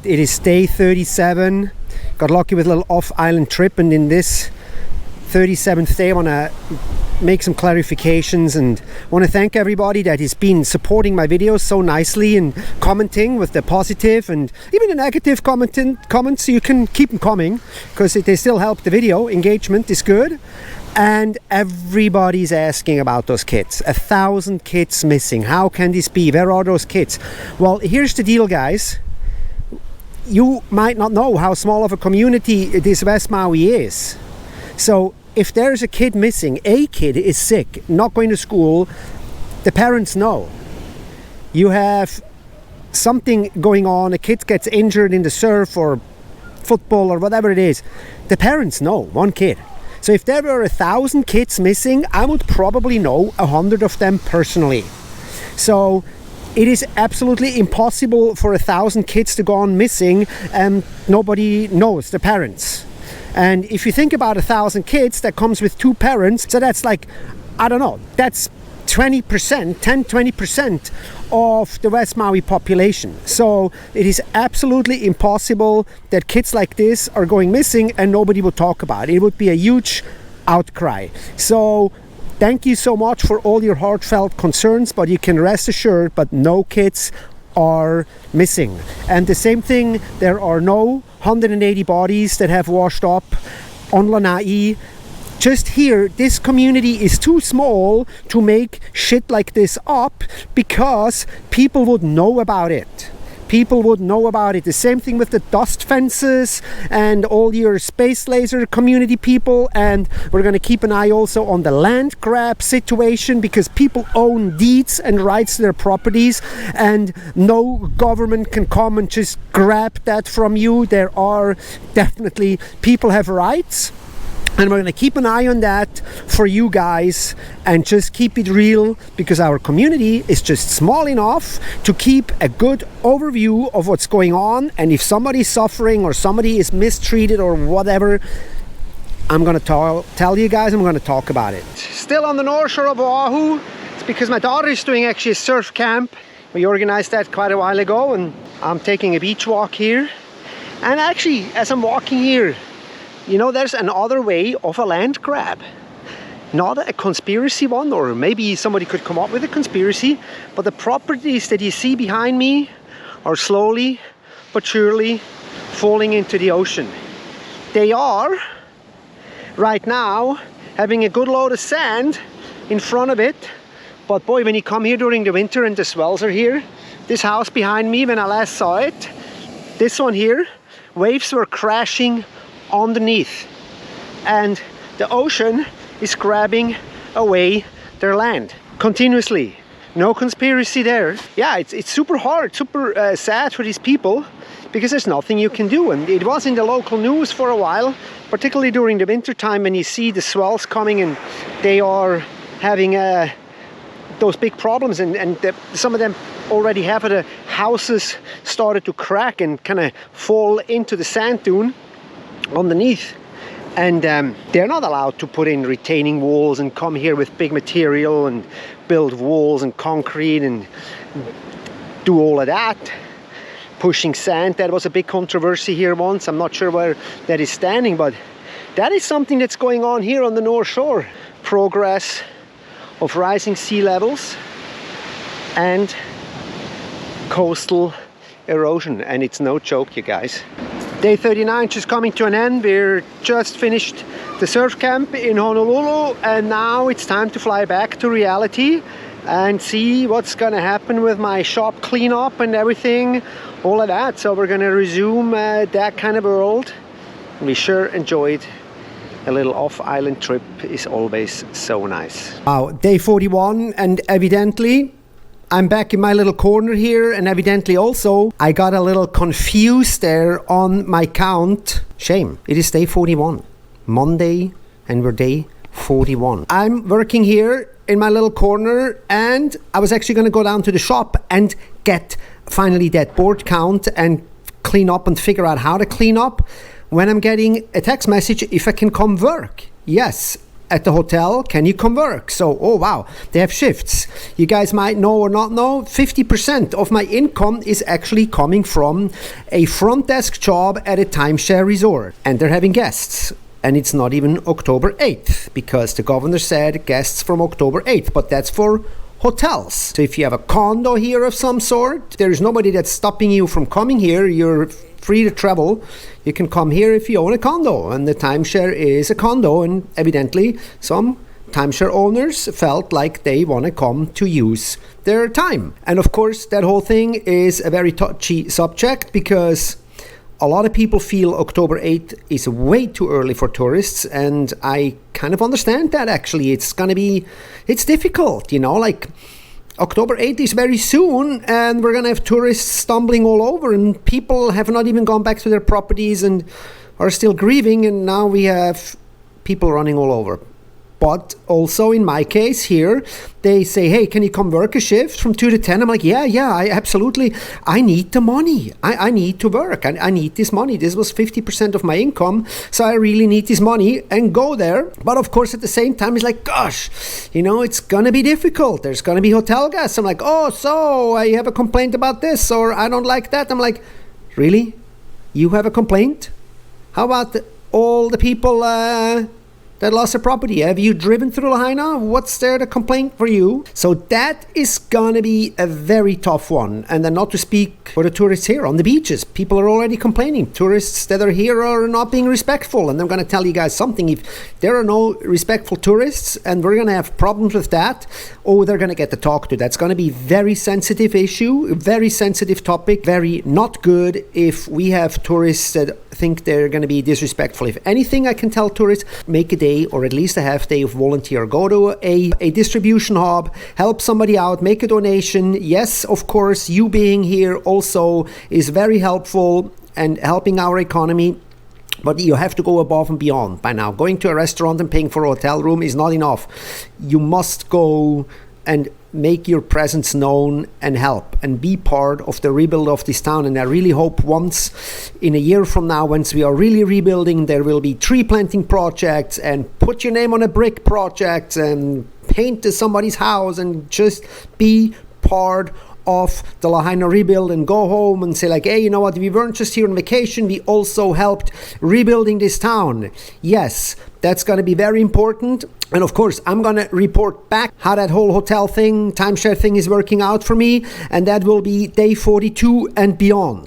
It is day 37. Got lucky with a little off-island trip, and in this 37th day I want to make some clarifications and want to thank everybody that has been supporting my videos so nicely and commenting with the positive and even the negative comments. You can keep them coming because they still help the video. Engagement is good. And everybody's asking about those kids. 1,000 kids missing. How can this be? Where are those kids? Well, here's the deal, guys. You might not know how small of a community this West Maui is. So if there's a kid missing, a kid is sick, not going to school, the parents know. You have something going on, a kid gets injured in the surf or football or whatever it is, the parents know, one kid. So if there were 1,000 kids missing, I would probably know 100 of them personally. So it is absolutely impossible for 1,000 kids to go on missing and nobody knows, the parents. And if you think about 1,000 kids, that comes with 2 parents, so that's like, I don't know, that's 10-20% of the West Maui population. So it is absolutely impossible that kids like this are going missing and nobody would talk about it. It would be a huge outcry. So thank you so much for all your heartfelt concerns, but you can rest assured, but no kids are missing. And the same thing, there are no 180 bodies that have washed up on Lanai. Just here, this community is too small to make shit like this up because people would know about it. People would know about it. The same thing with the dust fences and all your space laser community people. And we're going to keep an eye also on the land grab situation because people own deeds and rights to their properties and no government can come and just grab that from you. There are definitely, people have rights. And we're going to keep an eye on that for you guys and just keep it real because our community is just small enough to keep a good overview of what's going on. And if somebody's suffering or somebody is mistreated or whatever, I'm going to tell you guys, I'm going to talk about it. Still on the north shore of Oahu. It's because my daughter is doing actually a surf camp. We organized that quite a while ago and I'm taking a beach walk here. And actually, as I'm walking here, you know, there's another way of a land grab. Not a conspiracy one, or maybe somebody could come up with a conspiracy, but the properties that you see behind me are slowly but surely falling into the ocean. They are, right now, having a good load of sand in front of it, but boy, when you come here during the winter and the swells are here, this house behind me, when I last saw it, this one here, waves were crashing underneath and the ocean is grabbing away their land continuously. No conspiracy there. Yeah, it's super hard, super sad for these people because there's nothing you can do. And it was in the local news for a while, particularly during the winter time when you see the swells coming and they are having those big problems and some of them already have the houses started to crack and kind of fall into the sand dune underneath, and they're not allowed to put in retaining walls and come here with big material and build walls and concrete and do all of that. Pushing sand, that was a big controversy here once. I'm not sure where that is standing, but that is something that's going on here on the North Shore. Progress of rising sea levels and coastal erosion, and it's no joke, you guys. Day 39 just coming to an end. We're just finished the surf camp in Honolulu and now it's time to fly back to reality and see what's gonna happen with my shop cleanup and everything, all of that. So we're gonna resume that kind of world. We sure enjoyed a little off-island trip. Is always so nice. Wow, day 41, and evidently I'm back in my little corner here, and evidently also I got a little confused there on my count. Shame. It is day 41. Monday, and we're day 41. I'm working here in my little corner, and I was actually going to go down to the shop and get finally that board count and clean up and figure out how to clean up when I'm getting a text message if I can come work. Yes, at the hotel, can you come work? So, oh wow, they have shifts. You guys might know or not know, 50% of my income is actually coming from a front desk job at a timeshare resort. And they're having guests. And it's not even October 8th, because the governor said guests from October 8th, but that's for hotels. So if you have a condo here of some sort, there's nobody that's stopping you from coming here. You're free to travel. You can come here if you own a condo, and the timeshare is a condo, and evidently some timeshare owners felt like they want to come to use their time. And of course, that whole thing is a very touchy subject, because a lot of people feel October 8th is way too early for tourists, and I kind of understand that. Actually, it's difficult, like October 8th is very soon, and we're gonna have tourists stumbling all over, and people have not even gone back to their properties and are still grieving, and now we have people running all over. But also in my case here, they say, hey, can you come work a shift from 2 to 10? I'm like, yeah, I absolutely. I need the money. I need to work. I need this money. This was 50% of my income. So I really need this money and go there. But of course, at the same time, it's like, gosh, it's going to be difficult. There's going to be hotel guests. I'm like, oh, so I have a complaint about this, or I don't like that. I'm like, really? You have a complaint? How about all the people that lost their property? Have you driven through Lahaina? What's there to complaint for you? So that is gonna be a very tough one. And then not to speak for the tourists here on the beaches. People are already complaining. Tourists that are here are not being respectful. And I'm gonna tell you guys something. If there are no respectful tourists and we're gonna have problems with that, they're gonna get to talk to. That's gonna be very sensitive issue, very sensitive topic, very not good if we have tourists that think they're going to be disrespectful. If anything, I can tell tourists, make a day or at least a half day of volunteer. Go to a distribution hub, help somebody out, make a donation. Yes, of course, you being here also is very helpful and helping our economy. But you have to go above and beyond by now. Going to a restaurant and paying for a hotel room is not enough. You must go and make your presence known and help and be part of the rebuild of this town. And I really hope once in a year from now, once we are really rebuilding, there will be tree planting projects and put your name on a brick projects and paint somebody's house and just be part of the Lahaina rebuild and go home and say like, hey, you know what, we weren't just here on vacation, we also helped rebuilding this town. Yes, that's going to be very important. And of course, I'm going to report back how that whole hotel thing, timeshare thing is working out for me. And that will be day 42 and beyond.